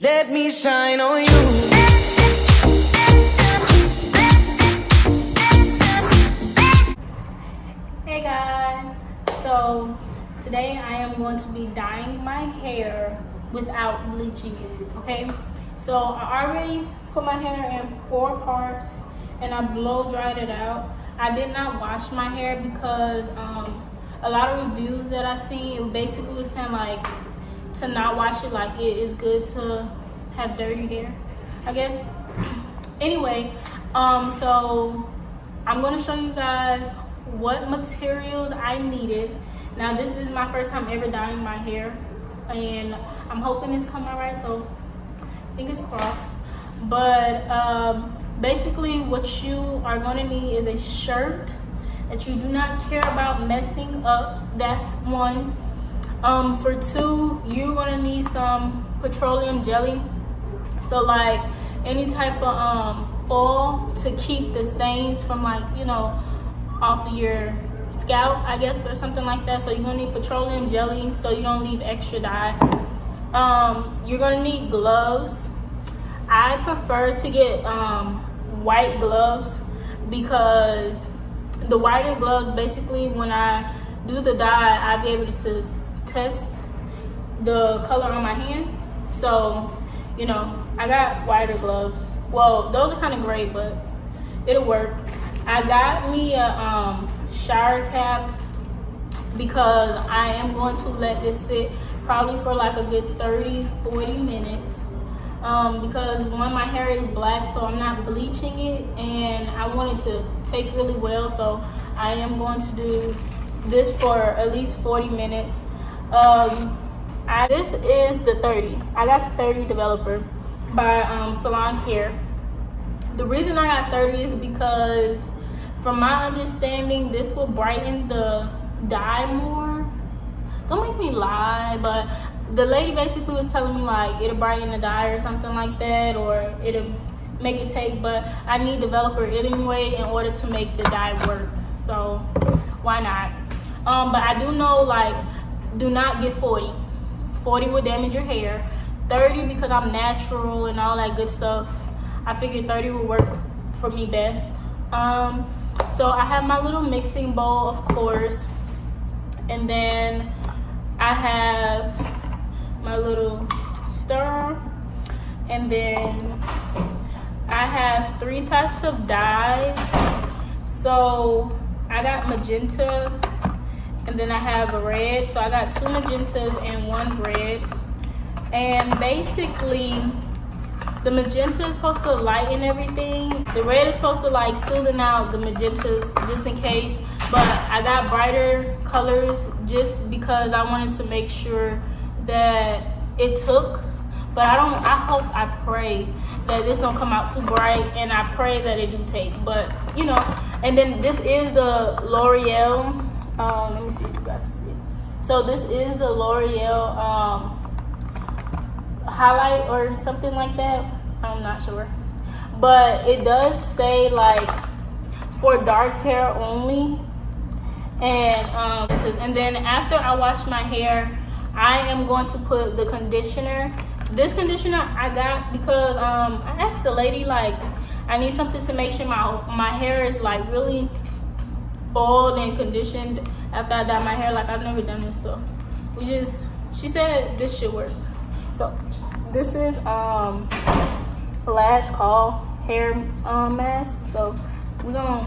Let me shine on you. Hey guys, so today I am going to be dyeing my hair without bleaching it, okay? So I already put my hair in 4 parts and I blow dried it out. I did not wash my hair because a lot of reviews that I seen, it basically was saying like to not wash it, like it is good to have dirty hair, I guess. Anyway, so I'm gonna show you guys what materials I needed. Now this is my first time ever dyeing my hair and I'm hoping it's coming out right, so fingers crossed. But basically what you are gonna need is a shirt that you do not care about messing up. That's 1. For 2, you're gonna need some petroleum jelly, so like any type of oil to keep the stains from, like, you know, off of your scalp, I guess, or something like that. So you're gonna need petroleum jelly so you don't leave extra dye. You're gonna need gloves. I prefer to get white gloves because the whiter gloves, basically when I do the dye, I'll be able to test the color on my hand. So, you know, I got whiter gloves. Well, those are kind of gray, but it'll work. I got me a shower cap because I am going to let this sit probably for like a good 30-40 minutes. Because one, my hair is black, so I'm not bleaching it and I want it to take really well, so I am going to do this for at least 40 minutes. This is the 30. I got the 30 developer by Salon Care. The reason I got 30 is because from my understanding, this will brighten the dye more. Don't make me lie, but the lady basically was telling me like it'll brighten the dye or something like that, or it'll make it take, but I need developer anyway in order to make the dye work, so why not? But I do know, like, do not get 40. 40 will damage your hair. 30, because I'm natural and all that good stuff, I figured 30 would work for me best. So I have my little mixing bowl, of course, and then I have my little stirrer, and then I have 3 types of dyes. So I got magenta, and then I have a red. So I got 2 magentas and 1 red. And basically the magenta is supposed to lighten everything. The red is supposed to like smoothen out the magentas just in case. But I got brighter colors just because I wanted to make sure that it took. But I pray that this don't come out too bright, and I pray that it do take. But you know, and then this is the L'Oreal. Let me see if you guys see it. So this is the L'Oreal highlight or something like that. I'm not sure, but it does say like for dark hair only. And then after I wash my hair, I am going to put the conditioner. This conditioner I got because I asked the lady, like, I need something to make sure my hair is like really oiled and conditioned after I dye my hair. Like, I've never done this, so she said this should work. So this is Last Call hair mask. So we're gonna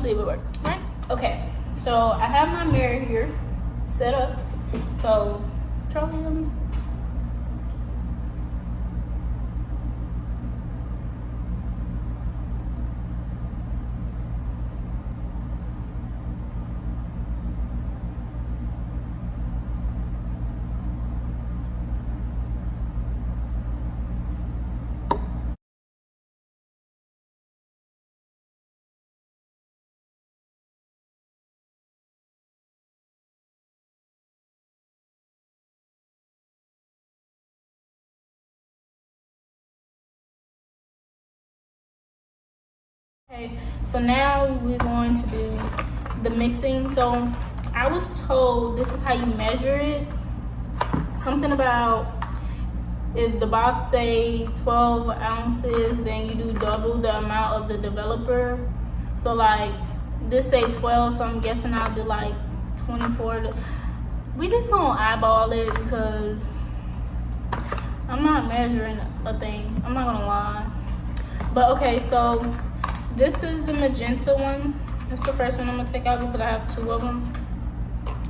see if it works, right? Okay, so I have my mirror here set up. So petroleum. Okay, so now we're going to do the mixing. So I was told this is how you measure it. Something about if the box say 12 ounces, then you do double the amount of the developer. So like this say 12, so I'm guessing I'll do like 24. We just gonna eyeball it because I'm not measuring a thing. I'm not gonna lie. But okay, so this is the magenta one. That's the first one I'm gonna take out because I have 2 of them.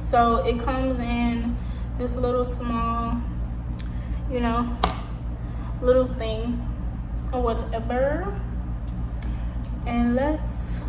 So it comes in this little small, you know, little thing or whatever. And let's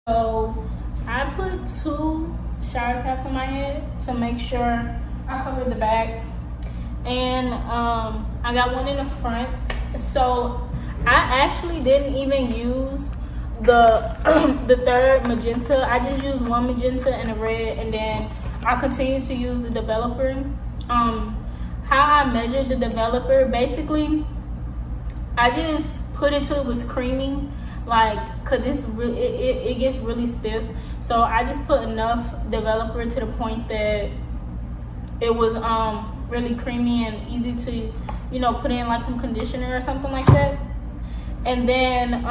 So I put 2 shower caps on my head to make sure I cover the back, and I got one in the front. So I actually didn't even use the the third magenta. I just used 1 magenta and a red, and then I continued to use the developer. How I measured the developer, basically I just put it till it was creamy, like, cause it gets really stiff. So I just put enough developer to the point that it was really creamy and easy to, you know, put in like some conditioner or something like that. And then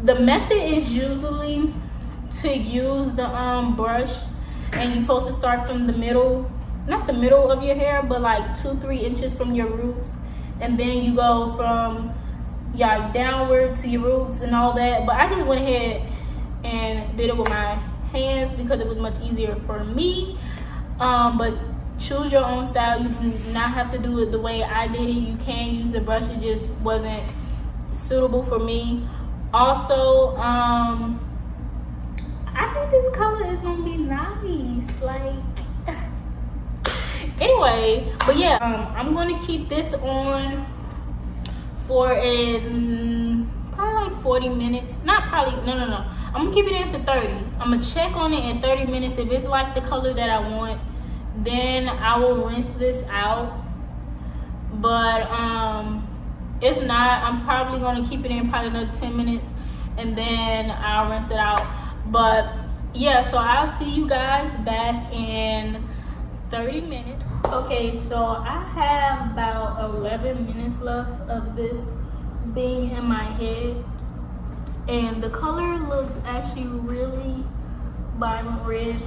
the method is usually to use the brush, and you're supposed to start from the middle, not the middle of your hair, but like 2-3 inches from your roots, and then you go from downward to your roots and all that. But I just went ahead and did it with my hands because it was much easier for me. But choose your own style. You do not have to do it the way I did it. You can use the brush, it just wasn't suitable for me. Also, I think this color is gonna be nice, like anyway. But yeah, I'm gonna keep this on for probably like 40 minutes. Not probably, no, I'm gonna keep it in for 30. I'm gonna check on it in 30 minutes. If it's like the color that I want, then I will rinse this out. But if not, I'm probably gonna keep it in probably another 10 minutes, and then I'll rinse it out. But yeah, so I'll see you guys back in 30 minutes. Okay, so I have about 11 minutes left of this being in my head, and the color looks actually really vibrant red.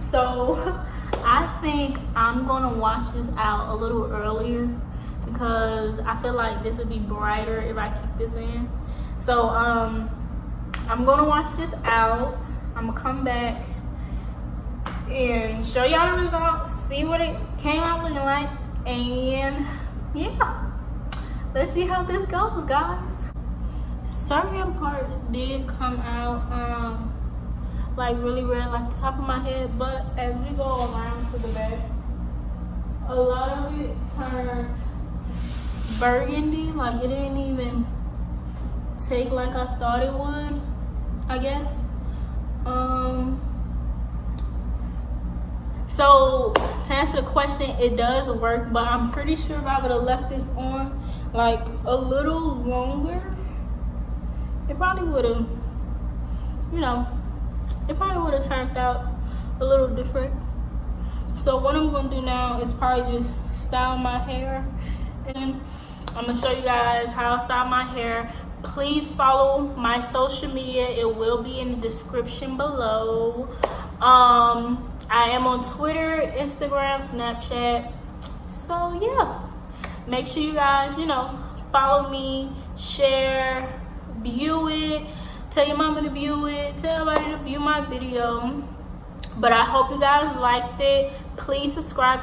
So I think I'm gonna wash this out a little earlier because I feel like this would be brighter if I keep this in. So I'm gonna wash this out, I'm gonna come back and show y'all the results, see what it came out looking like, and yeah, let's see how this goes, guys. Certain parts did come out like really red, like the top of my head, but as we go around to the back, a lot of it turned burgundy. Like it didn't even take like I thought it would, I guess. So to answer the question, it does work, but I'm pretty sure if I would have left this on like a little longer, it probably would have, it probably would have turned out a little different. So what I'm gonna do now is probably just style my hair, and I'm gonna show you guys how I style my hair. Please follow my social media. It will be in the description below. I am on Twitter, Instagram, Snapchat. So yeah, make sure you guys, follow me, share, view it, tell your mama to view it, tell everybody to view my video. But I hope you guys liked it. Please subscribe.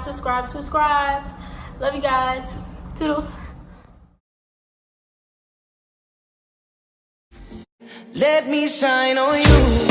Love you guys. Toodles. Let me shine on you.